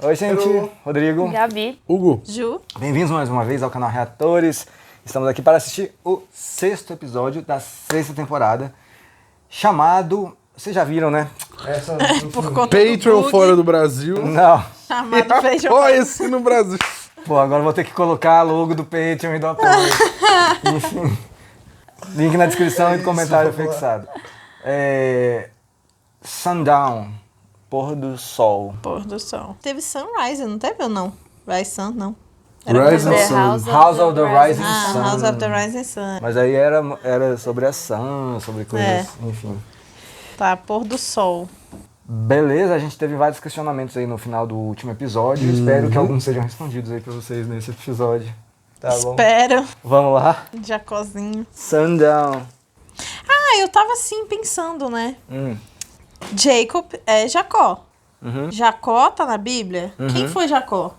Oi, gente. Rodrigo. Gabi. Hugo. Ju. Bem-vindos mais uma vez ao canal Reatores. Estamos aqui para assistir o 6º episódio da 6ª temporada, chamado... Vocês já viram, né? Por conta Patreon do fora do Brasil. Não. chamado Patreon. Apoia-se no Brasil. Pô, agora eu vou ter que colocar logo do Patreon e do apoio. Enfim. Link na descrição e comentário fixado. Sundown. Pôr do sol. Pôr do sol. Teve Sunrise, não teve ou não? Rise Sun, não. Rising The Sun. House of the Rising Sun. House of the Rising Sun. Mas aí era sobre a Sun, sobre coisas, enfim. Tá, pôr do sol. Beleza, a gente teve vários questionamentos aí no final do último episódio. Espero que alguns sejam respondidos aí pra vocês nesse episódio. Tá bom? Espero. Vamos lá? Jacozinho. Sundown. Ah, eu tava assim pensando, né? Jacob é Jacó. Jacó tá na Bíblia? Quem foi Jacó?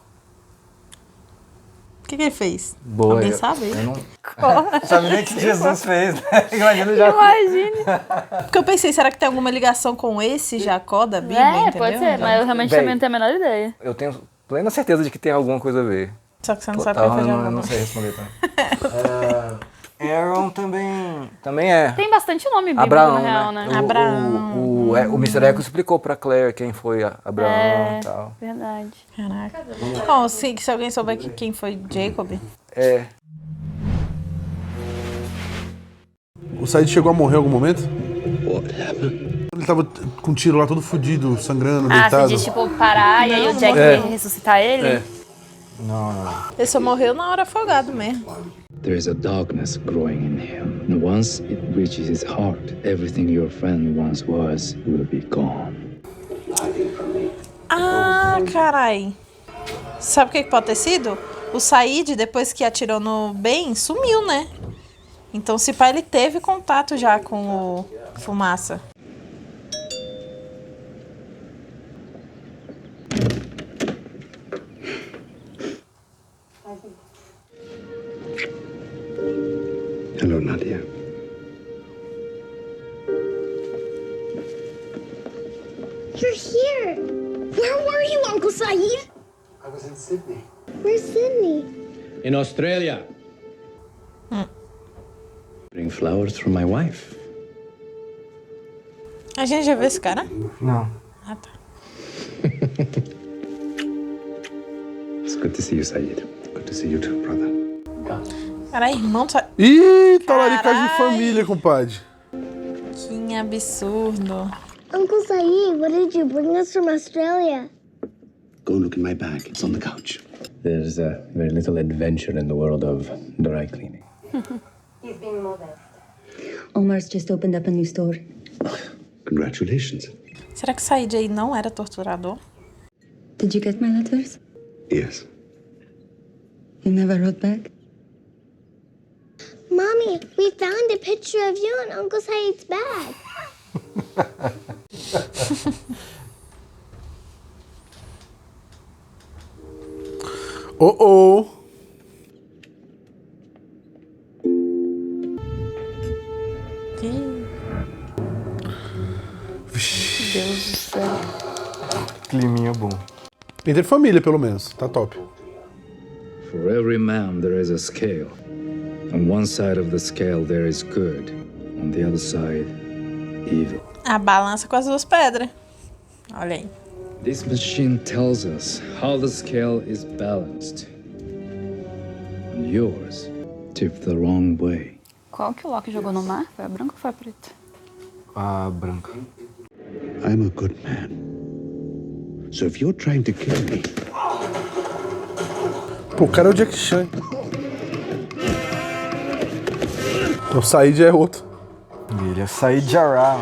O que ele fez? Boa. Alguém sabe? Eu não sabe nem o que Jesus fez, né? Imagina já. Imagine. Porque eu pensei, será que tem alguma ligação com esse Jacó da Bíblia, entendeu? Pode ser, mas eu realmente Véi. também não tenho a menor ideia. Eu tenho plena certeza de que tem alguma coisa a ver. Só que você não sabe Total, quem foi eu Jacó. não sei responder também. Aaron também é. Tem bastante nome bíblico, Abraão, na real, né? Abraão. O Mr. Echo explicou pra Claire quem foi Abraão e tal. Verdade. Caraca. Bom, se alguém souber quem foi Jacob. O Said chegou a morrer em algum momento? Ele tava com um tiro lá todo fudido, sangrando, Você deitado. diz, tipo, parar e aí o Jack veio ressuscitar ele? Não. Ele só morreu na hora afogado mesmo. There is a darkness growing in him, and once it reaches his heart, everything your friend once was will be gone. Ah, carai. Sabe o que pode ter sido? O Said, depois que atirou no Ben, sumiu, né? Então, se pá, ele teve contato já com o Fumaça. Hello, Nadia. You're here! Where were you, Uncle Saeed? I was in Sydney. Where's Sydney? In Australia. Bring flowers from my wife. A gente já viu esse cara? Não. Ah, tá. It's good to see you, Saeed. Good to see you too, brother. Carai, irmão do Said. Ih, talaricagem de Carai. família, compadre. Que absurdo. Uncle Saeed, what did you bring us from Australia? Go look in my bag. It's on the couch. There's very little adventure in the world of dry cleaning. Omar's just opened up a new store. Congratulations. Será que o Said aí não era torturador? Did you get my letters? Yes. You never wrote back? Mommy, we found a picture of you in Uncle Saeed's bag. Oh. Ih, Deus do céu. Climinha bom. Entre família, pelo menos. Tá top. For every man there is a scale. On one side of the scale there is good. On the other side, evil. a balança com as duas pedras. Olha aí. This machine tells us how the scale is balanced. And yours tipped the wrong way. Qual que o Loki jogou no mar? Foi a branca ou foi a preta? A branca. I'm a good man. So if you're trying to kill me, Pô, o cara é o Jack Chan. O Said é outro. Ele ia sair de Ará.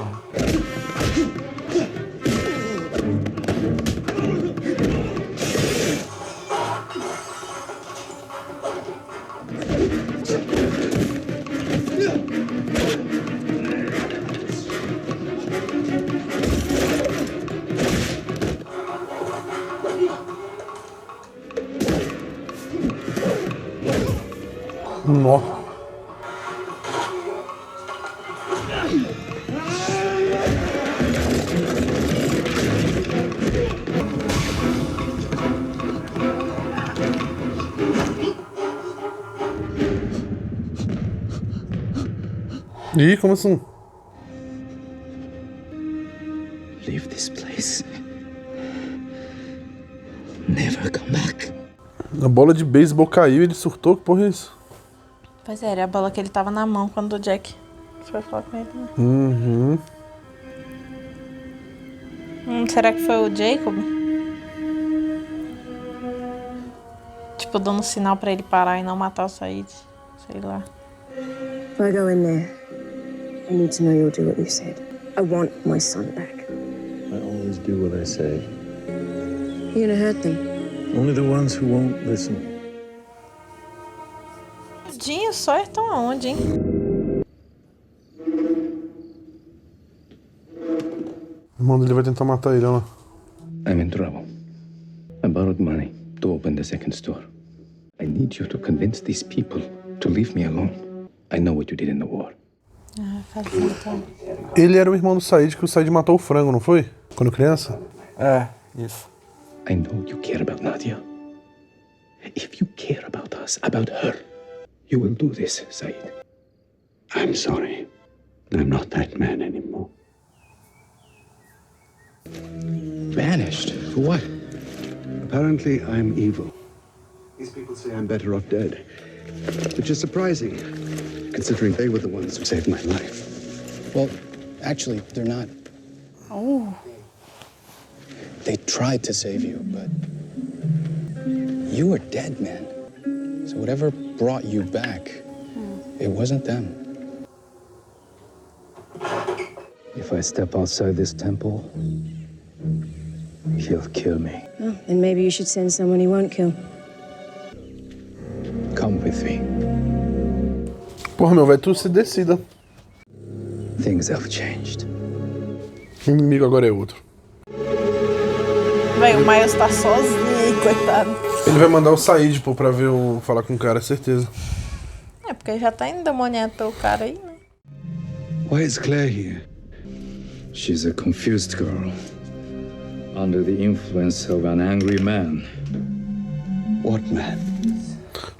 Nó. Ih, como assim? Leave this place. Never come back. A bola de beisebol caiu e ele surtou. Que porra é isso? Pois é, era a bola que ele tava na mão quando o Jack foi falar com ele, né? Uhum. Será que foi o Jacob? Tipo, dando um sinal pra ele parar e não matar o Said. Sei lá. If I go in there, I need to know you'll do what you said. I want my son back. I always do what I say. You're gonna hurt them. Only the ones who won't listen. Dinho, só estão aonde, hein? O irmão dele vai tentar matar ele, olha lá. I'm in trouble. I borrowed money to open the second store. I need you to convince these people to leave me alone. I know what you did in the war. Ele era o irmão do Said, que o Said matou o frango, não foi? Quando criança? É, isso. I know you care about Nadia. If you care about us, about her, you will do this, Said. I'm sorry. I'm not that man anymore. Banished? For what? Apparently, I'm evil. These people say I'm better off dead, which is surprising, considering they were the ones who saved my life. Well, actually, they're not. Oh. They tried to save you, but you were dead, man. So whatever brought you back, it wasn't them. If I step outside this temple, he'll kill me. Oh, then maybe you should send someone he won't kill. Come with me. Porra, meu velho, tu se decida. Things have changed. O inimigo agora é outro. Véi, o Miles tá sozinho aí, coitado. Ele vai mandar o Said, pô, pra ver falar com o cara, certeza. É, porque já tá endemoniado pelo cara aí, né? Why is Claire here? She's a confused girl, under the influence of an angry man. What man?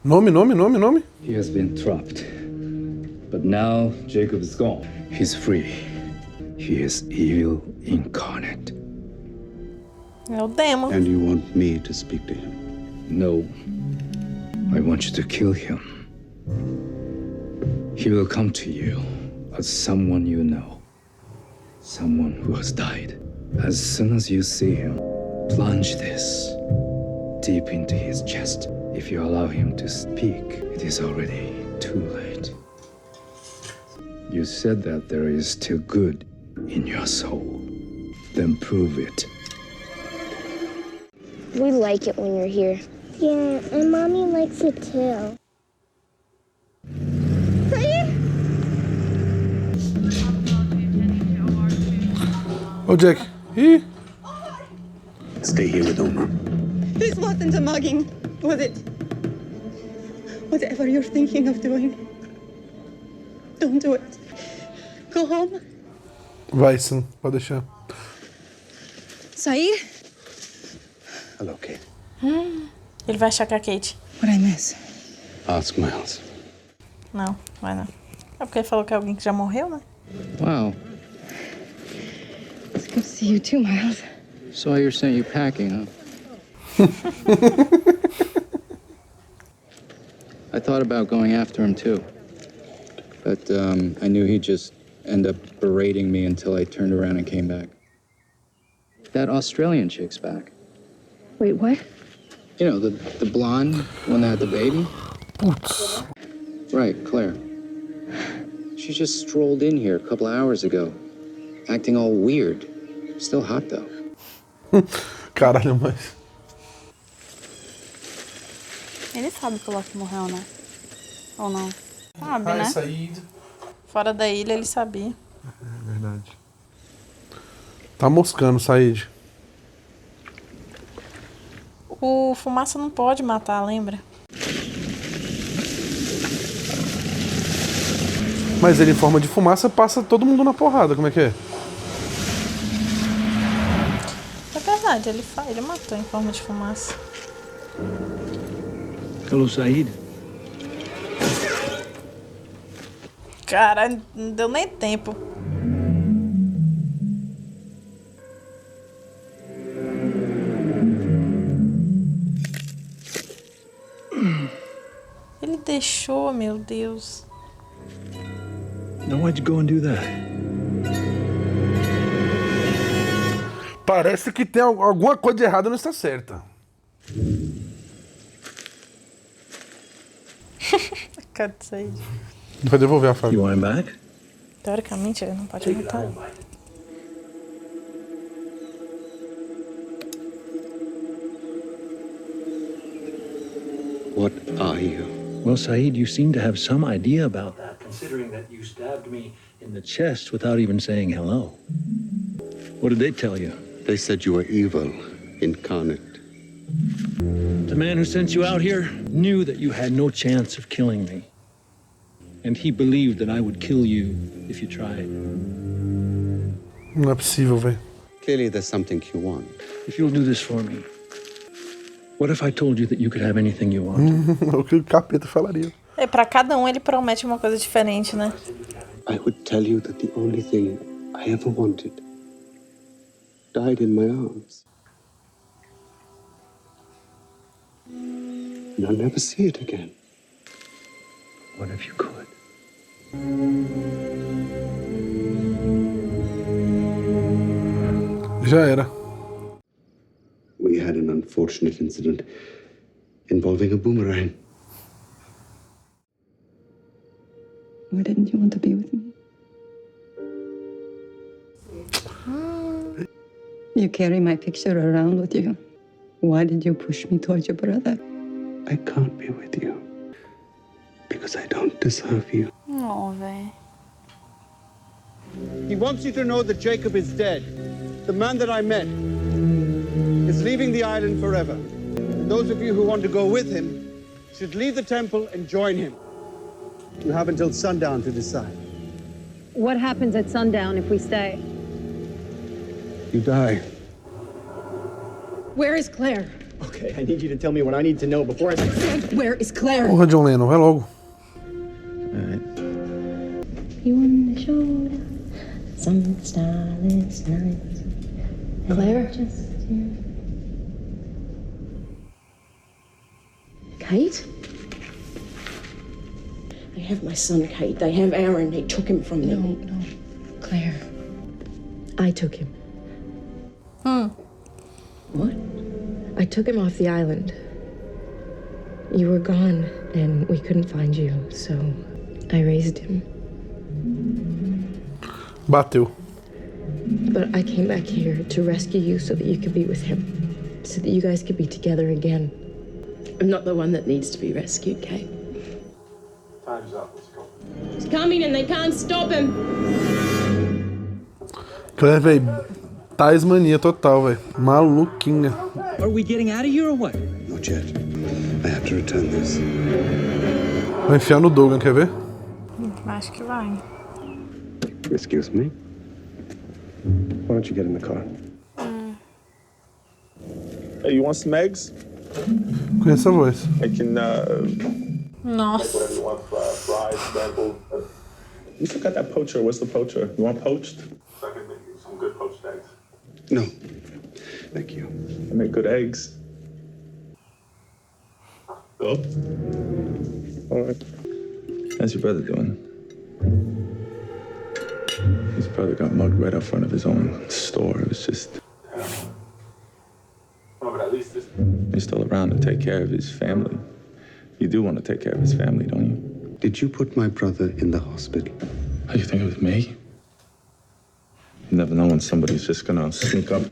Nome? He has been trapped. But now Jacob is gone. He's free. He is evil incarnate. É o demo. And you want me to speak to him? No. I want you to kill him. He will come to you as someone you know. Someone who has died. As soon as you see him, plunge this deep into his chest. If you allow him to speak, it is already too late. You said that there is still good in your soul. Then prove it. We like it when you're here. Yeah, and Mommy likes it too. Ô, Jack. Ih! Stay here with Omar. This wasn't a mugging, was it? Whatever you're thinking of doing, don't do it. Go home. Vai, sim. Pode deixar. Said? Hello, Kate. Ele vai achar que é a Kate. What I miss? Ask Miles. Não, vai não. É porque ele falou que é alguém que já morreu, né? Wow. It's good to see you too, Miles. Sawyer sent you packing, huh? I thought about going after him too. But I knew he'd just end up berating me until I turned around and came back. That Australian chick's back. Wait, what? You know, the blonde one that had the baby? Putz. Right, Claire. She just strolled in here a couple of hours ago, acting all weird. Still hot, though. Caralho, mas... Ele sabe que o Loki morreu, né? Ou não? Sabe, né? Said. Fora da ilha ele sabia. É verdade. Tá moscando, Said. O Fumaça não pode matar, lembra? Mas ele em forma de fumaça passa todo mundo na porrada, como é que é? É verdade, ele matou em forma de fumaça. Hello, Said. Caralho, não deu nem tempo. Ele deixou, meu Deus. Now why'd you go and do that? Parece que tem alguma coisa de errado, não está certa. Cara de Said. Vai devolver a faca. You want him back? Teoricamente, ele não pode matar. What are you? Well, Saeed, you seem to have some idea about that, considering that you stabbed me in the chest without even saying hello. What did they tell you? They said you were evil, incarnate. The man who sent you out here knew that you had no chance of killing me. And he believed that I would kill you if you tried. Não é possível, velho. Clearly there's something you want. If you'll do this for me, what if I told you that you could have anything you want? O que o capeta falaria. É, pra cada um ele promete uma coisa diferente, né? I would tell you that the only thing I ever wanted died in my arms. And I'll never see it again. What if you could? Já era. We had an unfortunate incident involving a boomerang. Why didn't you want to be with me? You carry my picture around with you. Why did you push me towards your brother? I can't be with you because I don't deserve you. Não, velho. He wants you to know that Jacob is dead. The man that I met is leaving the island forever. And those of you who want to go with him should leave the temple and join him. You have until sundown to decide. What happens at sundown if we stay? You die. Where is Claire? Okay, I need you to tell me what I need to know before I say. Where is Claire? Porra, John Lennon, vai logo. You on the shoulder, some starless nights. Claire? Kate? I have my son, Kate. They have Aaron. They took him from me. No. Claire. I took him. What? I took him off the island. You were gone, and we couldn't find you, so I raised him. Bateu. But I came back here to rescue you so that you could be with him, so that you guys could be together again. I'm not the one that needs to be rescued, Kate. Time's up. Let's go. He's coming, and they can't stop him. Claire, velho. Tasmania total, velho. Maluquinha. Are we getting out of here or what? Not yet. I have to return this. Vai enfiar no Dogan, quer ver? Acho que vai. Excuse me? Why don't you get in the car? Hey, you want some eggs? Conheço a voz. I can, Nossa. whatever you want, fries, scrambled. You forgot that poacher. What's the poacher? You want poached? I can make you some good poached eggs. No. Thank you. I make good eggs. Oh. All right. How's your brother doing? His brother got mugged right out front of his own store. It was just... Oh, but at least he's still around to take care of his family. You do want to take care of his family, don't you? Did you put my brother in the hospital? Oh, you think it was me? You never know when somebody's just gonna sneak up.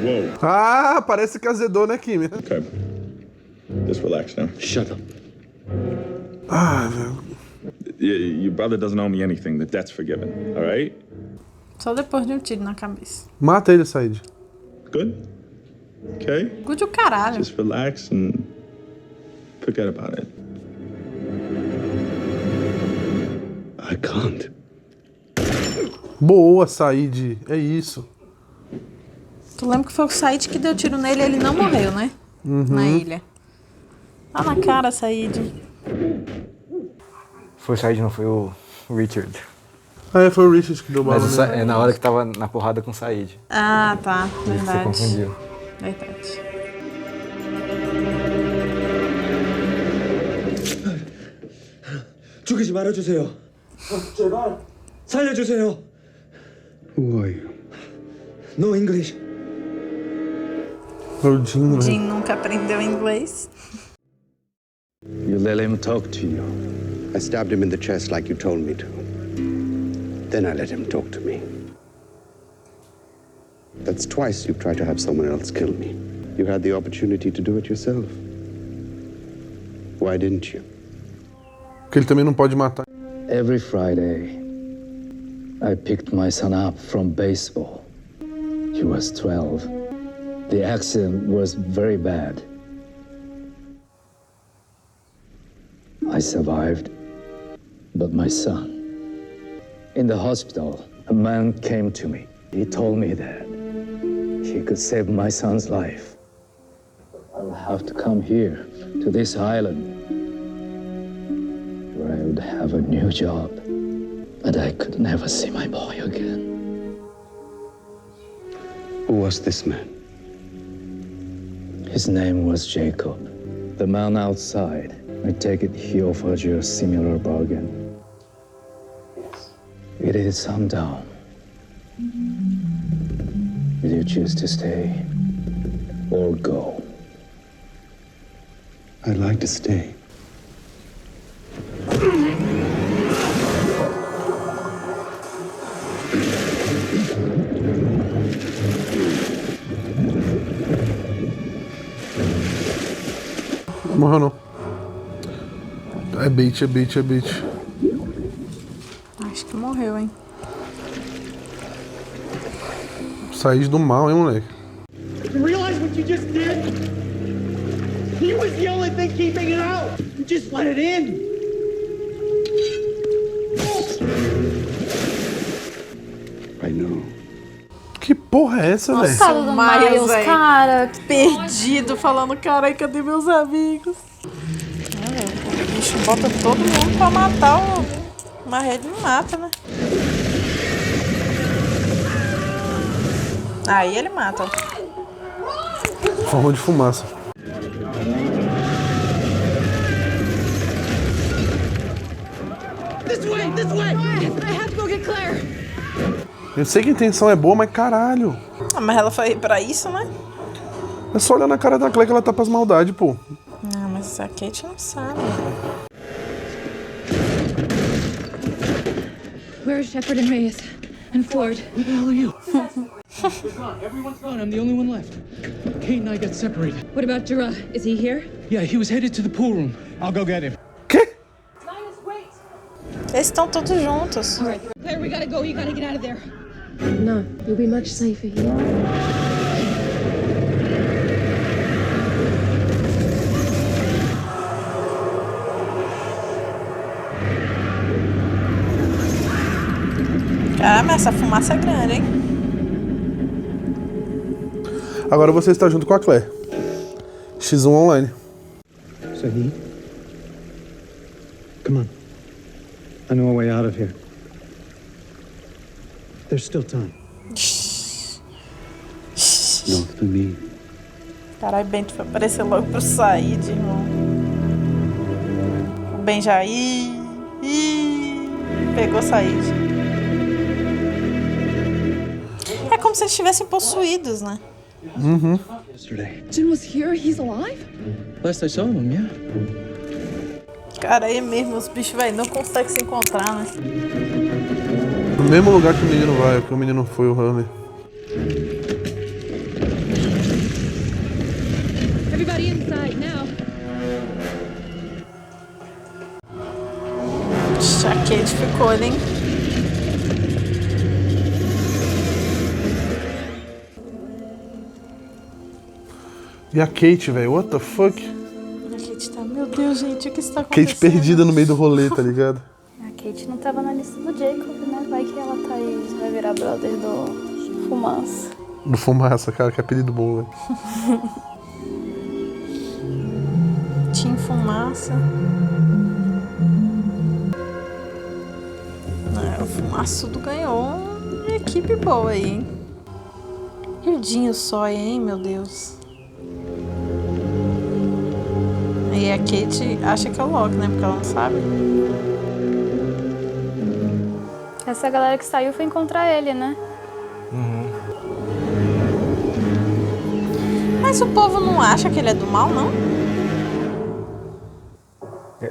Whoa. Ah, parece que azedou, né, Kimi? Okay. Just relax now. Shut up. Ah, velho. Your brother doesn't owe me anything. The debt's forgiven, all right? Só depois de um tiro na cabeça. Mata ele, Said. Good? Okay? Good o caralho. Just relax and forget about it. I can't. Boa, Said. É isso. Tu lembra que foi o Said que deu tiro nele e ele não morreu, né? na ilha. Tá na cara, Said. Foi o Said, não foi o Richard. Foi o Richard que deu bala. Mas Né? é na hora que tava na porrada com o Said. Ah, tá. Ele se Verdade. confundiu. Verdade. 죽이지 말아주세요. 제발 살려주세요. Who are you? No English. O Jim, Jim nunca aprendeu inglês. You let him talk to you. I stabbed him in the chest like you told me to. Then I let him talk to me. That's twice you've tried to have someone else kill me. You had the opportunity to do it yourself. Why didn't you? Porque ele também não pode matar. Every Friday, I picked my son up from baseball. He was 12. The accident was very bad. I survived, but my son. In the hospital, a man came to me. He told me that he could save my son's life. I'll have to come here, to this island, where I would have a new job, and I could never see my boy again. Who was this man? His name was Jacob. The man outside. I take it he offered you a similar bargain. Yes. It is sundown. Will you choose to stay or go? I'd like to stay. Morreu não. É bait, é bait, é bait. Acho que morreu, hein? Saí do mal, hein, moleque? You realize what you just did? He was the only thing keeping it out. You just let it in. I know. Que porra é essa, velho? Nossa, do Miles, velho. cara. Que Perdido, falando, carai, cadê meus amigos? O bicho bota todo mundo pra matar o... Mas ele não mata, né? Aí ele mata. Forma de fumaça. This way, this way. I have to go get Claire. Eu sei que a intenção é boa, mas caralho. Ah, mas ela foi pra isso, né? É só olhar na cara da Claire que ela tá pras maldades, pô. Não, mas a Kate não sabe. Where is Shepard and Reyes? And Ford? Where the hell are you? They're gone. Everyone's gone. I'm the only one left. Kate and I got separated. What about Jura? Is he here? Yeah, he was headed to the pool room. I'll go get him. Eles estão todos juntos. All right. Claire, we gotta go. You gotta get out of there. No, you'll be much safer here. Caramba, essa fumaça é grande, hein? Agora você está junto com a Claire. X1 online. Sahi? Come on. I know a way out of here. There's still time. Not for me. Caralho, o Ben foi aparecer logo pro Said, irmão. O Ben já pegou o Said. É como se eles estivessem possuídos, né? Uhum. Jin was here? He's alive? Last I saw him, yeah. Cara, aí mesmo, os bichos, velho, não conseguem se encontrar, né? No mesmo lugar que o menino vai, que o menino foi, o Hunter. Everybody inside now. A Kate ficou, hein? E a Kate, velho, what the fuck? A Kate tá, meu Deus, gente, o que está acontecendo? Kate perdida no meio do rolê, tá ligado? A Kate não tava na lista do Jacob, né? Vai que ela tá aí, vai virar brother do Fumaça. Do Fumaça, cara, que apelido bom, velho. Team Fumaça. O Fumaçudo ganhou uma equipe boa aí, hein? E o Dinho Soia, hein, meu Deus. E a Kate acha que é o Loki, né? Porque ela não sabe. Essa galera que saiu foi encontrar ele, né? Mas o povo não acha que ele é do mal, não?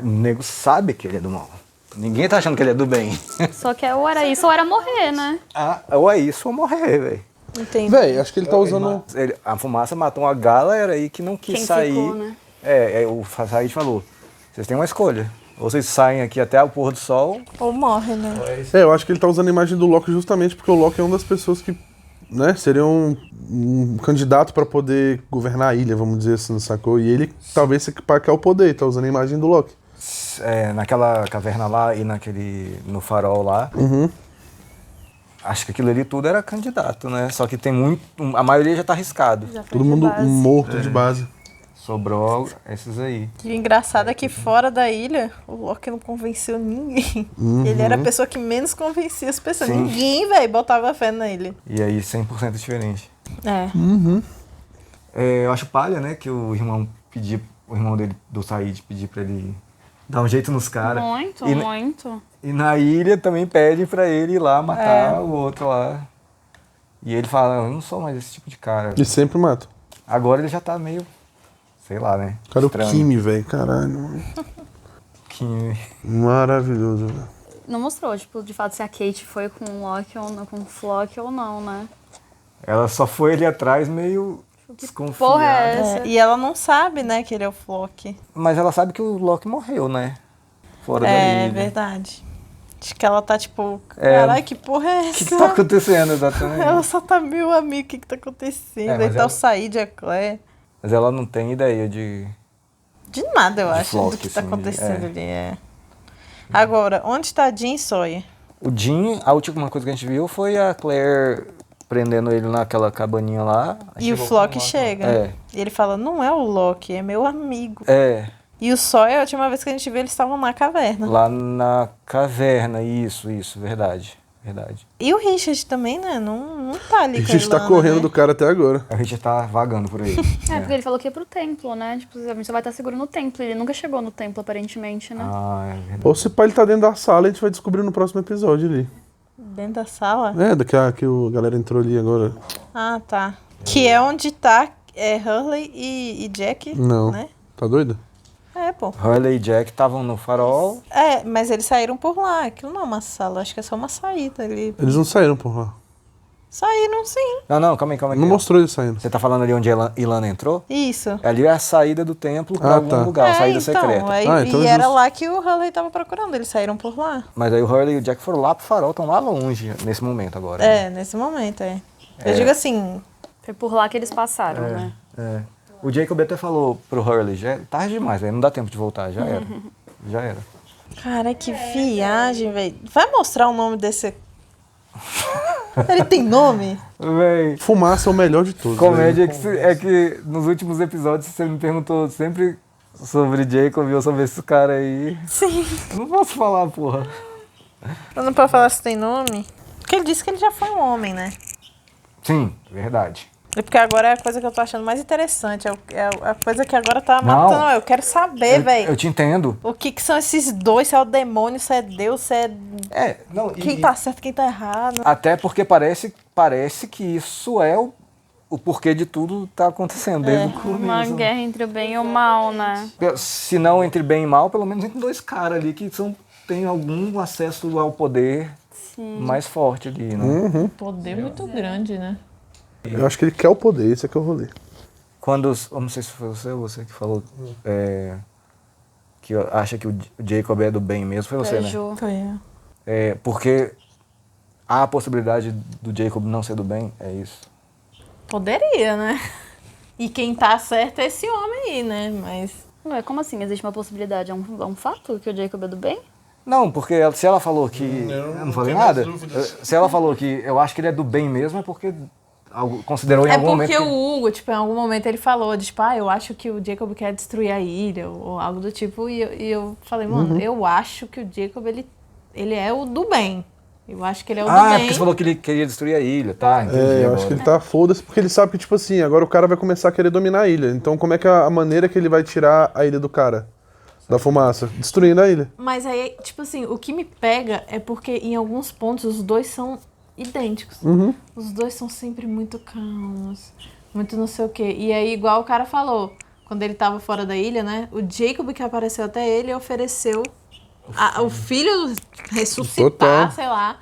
O nego sabe que ele é do mal. Ninguém tá achando que ele é do bem. Só que ou era isso ou era morrer, né? Ou é isso ou morrer, velho. Entendi. Véi, acho que ele tá usando... A fumaça matou uma galera aí que não quis Quem sair. ficou, né? O Said falou, vocês têm uma escolha. Ou vocês saem aqui até o pôr do sol. Ou morre, né? Eu acho que ele tá usando a imagem do Loki justamente porque o Loki é uma das pessoas que, né, seria um candidato pra poder governar a ilha, vamos dizer assim, sacou? E ele talvez quer o poder, tá usando a imagem do Loki. Naquela caverna lá e no farol lá. Acho que aquilo ali tudo era candidato, né? Só que tem muito... A maioria já tá arriscado. Todo mundo morto de base. Sobrou esses aí. E o engraçado é que fora da ilha, o Loki não convenceu ninguém. Ele era a pessoa que menos convencia as pessoas. Sim. Ninguém, velho, botava fé nele. E aí 100% diferente. É. Eu acho palha, né? Que o irmão dele, do Said, pedir pra ele dar um jeito nos caras. Muito, e, muito. E na ilha também pedem pra ele ir lá matar o outro lá. E ele fala, eu não sou mais esse tipo de cara. E sempre mata. Agora ele já tá meio, sei lá, né? Cara, estranho. o Kimi, velho, caralho. Kimi. Maravilhoso, velho. Não mostrou, tipo, de fato, se a Kate foi com o Loki ou não, com o Flock ou não, né? Ela só foi ali atrás meio desconfiada. Porra é essa? E ela não sabe, né, que ele é o Flock. Mas ela sabe que o Loki morreu, né? Fora da ilha. É verdade. Acho que ela tá tipo, caralho, que porra é essa? O que tá acontecendo exatamente? Ela só tá meio amiga, o que tá acontecendo? Aí tá o Said e a Claire. Mas ela não tem ideia de... De nada, eu acho, Flock, do que tá assim, acontecendo ali, Agora, onde tá Jean e Sawyer? O Jean, a última coisa que a gente viu foi a Claire prendendo ele naquela cabaninha lá. E o Flock chega. E ele fala, não é o Loki, é meu amigo. E o Sawyer, a última vez que a gente viu, eles estavam na caverna. Lá na caverna, isso, verdade. E o Richard também, né? Não tá ali com a Richard tá Ilana, correndo né? do cara até agora. O Richard tá vagando por aí. Porque ele falou que ia pro templo, né? Tipo, a gente só vai estar seguro no templo. Ele nunca chegou no templo, aparentemente, né? É verdade. Ou se pá, ele tá dentro da sala, a gente vai descobrir no próximo episódio ali. Dentro da sala? Que a galera entrou ali agora. Ah, tá. Que é onde tá Hurley e Jack, Não. né? Tá doida? Pô. Hurley e Jack estavam no farol. Mas eles saíram por lá. Aquilo não é uma sala, acho que é só uma saída ali. Eles não saíram por lá. Saíram, sim. Não, calma aí. Não mostrou eles saindo. Você tá falando ali onde a Ilana entrou? Isso. Ali é a saída do templo pra algum lugar, a saída secreta. Então era lá que o Hurley tava procurando, eles saíram por lá. Mas aí o Hurley e o Jack foram lá pro farol, estão lá longe nesse momento agora. Nesse momento, Eu digo assim... Foi por lá que eles passaram, né? O Jacob até falou pro Hurley, já é tarde demais, não dá tempo de voltar, já era. Cara, que viagem, velho. Vai mostrar o nome desse... Ele tem nome? Véi. Fumaça é o melhor de todos. Comédia é que nos últimos episódios você me perguntou sempre sobre Jacob ou sobre esse cara aí. Sim. Eu não posso falar, porra. Eu não posso falar se tem nome? Porque ele disse que ele já foi um homem, né? Sim, verdade. E porque agora é a coisa que eu tô achando mais interessante. É a coisa que agora tá matando. Eu quero saber, velho. Eu te entendo. O que são esses dois? Se é o demônio, se é Deus, se é... Quem tá certo, quem tá errado. Até porque parece que isso é o porquê de tudo tá acontecendo desde o começo. Uma guerra entre o bem e o mal, né? Se não entre bem e mal, pelo menos entre dois caras ali que têm algum acesso ao poder mais forte ali, né? Poder muito grande, né? Eu acho que ele quer o poder, esse é que é o rolê. Quando, eu não sei se foi você ou você que falou que acha que o Jacob é do bem mesmo, foi você, né? Foi eu. Porque há a possibilidade do Jacob não ser do bem, é isso? Poderia, né? E quem tá certo é esse homem aí, né? Mas... Ué, como assim? Existe uma possibilidade? É um fato que o Jacob é do bem? Não, porque se ela falou que... Eu não falei nada. Se ela falou que eu acho que ele é do bem mesmo, é porque considerou em algum momento... É porque o Hugo, tipo, em algum momento ele falou, de, tipo, eu acho que o Jacob quer destruir a ilha, ou algo do tipo, e eu falei, mano, eu acho que o Jacob, ele é o do bem. Eu acho que ele é o do bem. Porque você falou que ele queria destruir a ilha, tá? Entendi eu agora. acho que ele tá foda-se porque ele sabe que, tipo assim, agora o cara vai começar a querer dominar a ilha. Então como é que é a maneira que ele vai tirar a ilha do cara? Da fumaça? Destruindo a ilha. Mas aí, tipo assim, o que me pega é porque em alguns pontos os dois são idênticos. Os dois são sempre muito calmos, muito não sei o quê. E aí, igual o cara falou, quando ele tava fora da ilha, né? O Jacob que apareceu até ele ofereceu o filho ressuscitar, Total. sei lá,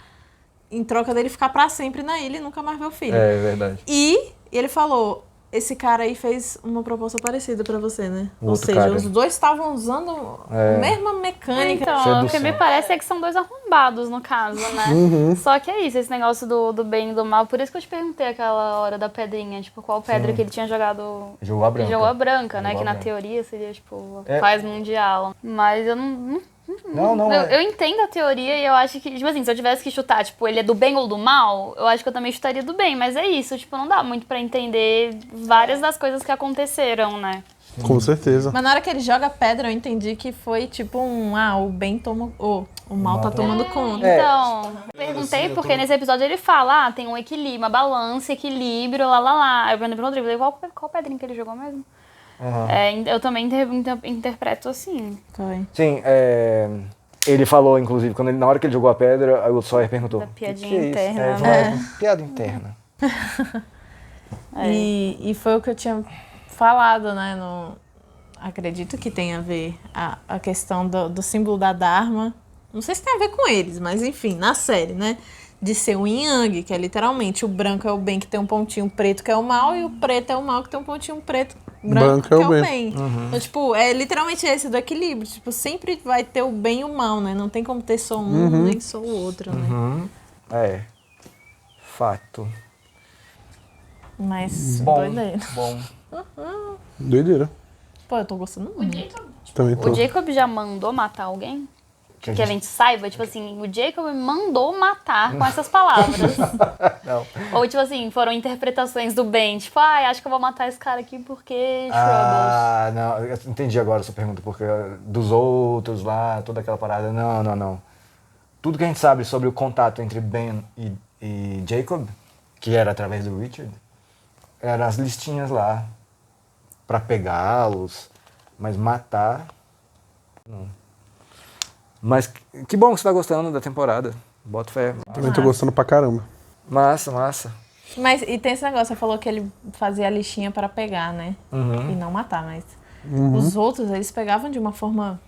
em troca dele ficar pra sempre na ilha e nunca mais ver o filho. É verdade. E ele falou, esse cara aí fez uma proposta parecida pra você, né? O Ou outro seja, cara. os dois estavam usando a mesma mecânica. Então, o que me parece é que são dois arrombados, no caso, né? Só que é isso, esse negócio do bem e do mal. Por isso que eu te perguntei aquela hora da pedrinha, tipo, qual pedra que ele tinha jogado... Jogou a branca. Jogou a branca, né? Jogou Que a na branca. teoria seria, tipo, a paz mundial. Mas eu Não, eu entendo a teoria e eu acho que, tipo assim, se eu tivesse que chutar, tipo, ele é do bem ou do mal, eu acho que eu também chutaria do bem, mas é isso, tipo, não dá muito pra entender várias das coisas que aconteceram, né? Com certeza. Mas na hora que ele joga a pedra, eu entendi que foi tipo o bem toma... o mal tá tomando conta. Então, perguntei porque nesse episódio ele fala, tem um equilíbrio, uma balança, equilíbrio, lá. Aí eu perguntei pro Rodrigo, qual pedrinha que ele jogou mesmo? Eu também interpreto assim. Sim, ele falou, inclusive, na hora que ele jogou a pedra, aí o Sawyer perguntou. Da piadinha "Que é isso?" interna, Falou, piada interna. E foi o que eu tinha falado, né? Acredito que tem a ver a questão do símbolo da Dharma. Não sei se tem a ver com eles, mas enfim, na série, né? De ser o yin yang, que é literalmente o branco é o bem que tem um pontinho preto que é o mal, e o preto é o mal que tem um pontinho preto branco que é o bem. Então, tipo, é literalmente esse do equilíbrio. Tipo, sempre vai ter o bem e o mal, né? Não tem como ter só um, nem só o outro, né? Fato. Mas doideira. Bom. Doideira. Pô, eu tô gostando muito. Também tô. O Jacob já mandou matar alguém? Que a gente saiba, tipo assim, o Jacob mandou matar com essas palavras. Não. Ou, tipo assim, foram interpretações do bem, tipo, acho que eu vou matar esse cara aqui porque troubles. Não, eu entendi agora a sua pergunta, porque dos outros lá, toda aquela parada, não. Tudo que a gente sabe sobre o contato entre Ben e Jacob, que era através do Richard, eram as listinhas lá pra pegá-los, mas matar, não. Mas que bom que você tá gostando da temporada. Bota fé. Também tô gostando pra caramba. Massa. Mas, e tem esse negócio, você falou que ele fazia a listinha para pegar, né? E não matar, mas os outros, eles pegavam de uma forma,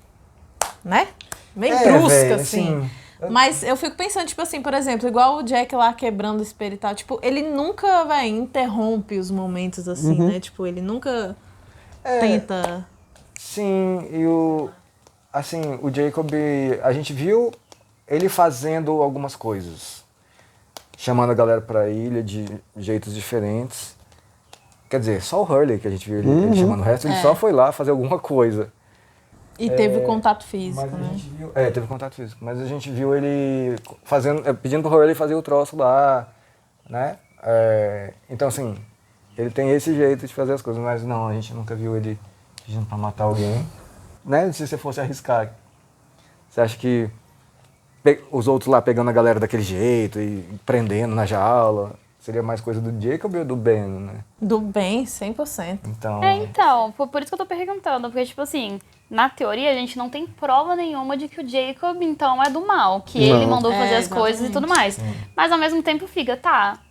né? Meio brusca, véio, assim. Mas eu fico pensando, tipo assim, por exemplo, igual o Jack lá quebrando o espelho e tal, tipo, ele nunca, interrompe os momentos assim, né? Tipo, ele nunca tenta... Sim, e o Jacob, a gente viu ele fazendo algumas coisas. Chamando a galera pra ilha de jeitos diferentes. Quer dizer, só o Hurley que a gente viu ele chamando. O resto ele só foi lá fazer alguma coisa. E teve o contato físico, mas né? a gente viu, teve contato físico. Mas a gente viu ele pedindo pro Hurley fazer o troço lá, né? Então, assim, ele tem esse jeito de fazer as coisas. Mas não, a gente nunca viu ele pedindo pra matar alguém. Né? Se você fosse arriscar, você acha que os outros lá pegando a galera daquele jeito e prendendo na jaula, seria mais coisa do Jacob ou do Ben, né? Do Ben, 100%. Então, Por isso que eu tô perguntando, porque, tipo assim, na teoria a gente não tem prova nenhuma de que o Jacob, então, é do mal, que ele mandou fazer as coisas e tudo mais. Mas, ao mesmo tempo, fica,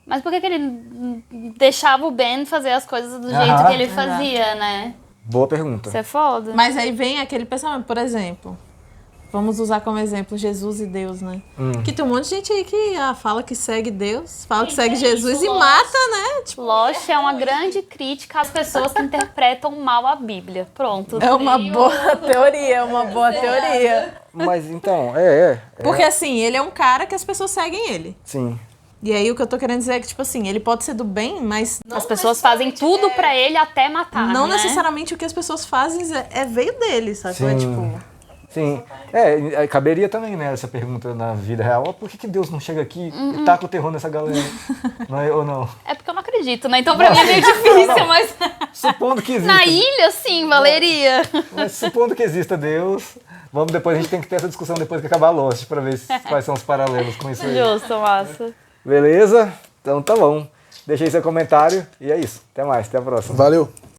mas por que ele deixava o Ben fazer as coisas do jeito que ele fazia, né? Boa pergunta. Isso é foda. Mas aí vem aquele pensamento, por exemplo, vamos usar como exemplo Jesus e Deus, né? Que tem um monte de gente aí que fala que segue Deus, fala que segue Jesus e mata, né? Tipo, Lost é uma grande crítica às pessoas que interpretam mal a Bíblia. Pronto. É uma boa teoria, Mas então, Porque assim, ele é um cara que as pessoas seguem ele. Sim. E aí o que eu tô querendo dizer é que, tipo assim, ele pode ser do bem, mas... As pessoas fazem tudo pra ele até matar, Não né? necessariamente o que as pessoas fazem veio dele, sabe? Sim. É tipo... Sim. Caberia também, né, essa pergunta na vida real. Por que Deus não chega aqui e taca o terror nessa galera? Não é, ou não? É porque eu não acredito, né? Então pra mim é meio difícil, mas... Supondo que exista. Na ilha, sim, valeria. Mas supondo que exista Deus, depois a gente tem que ter essa discussão depois que acabar Lost, pra ver quais são os paralelos com isso aí. Justo, massa. Beleza? Então tá bom. Deixa aí seu comentário e é isso. Até mais, até a próxima. Valeu!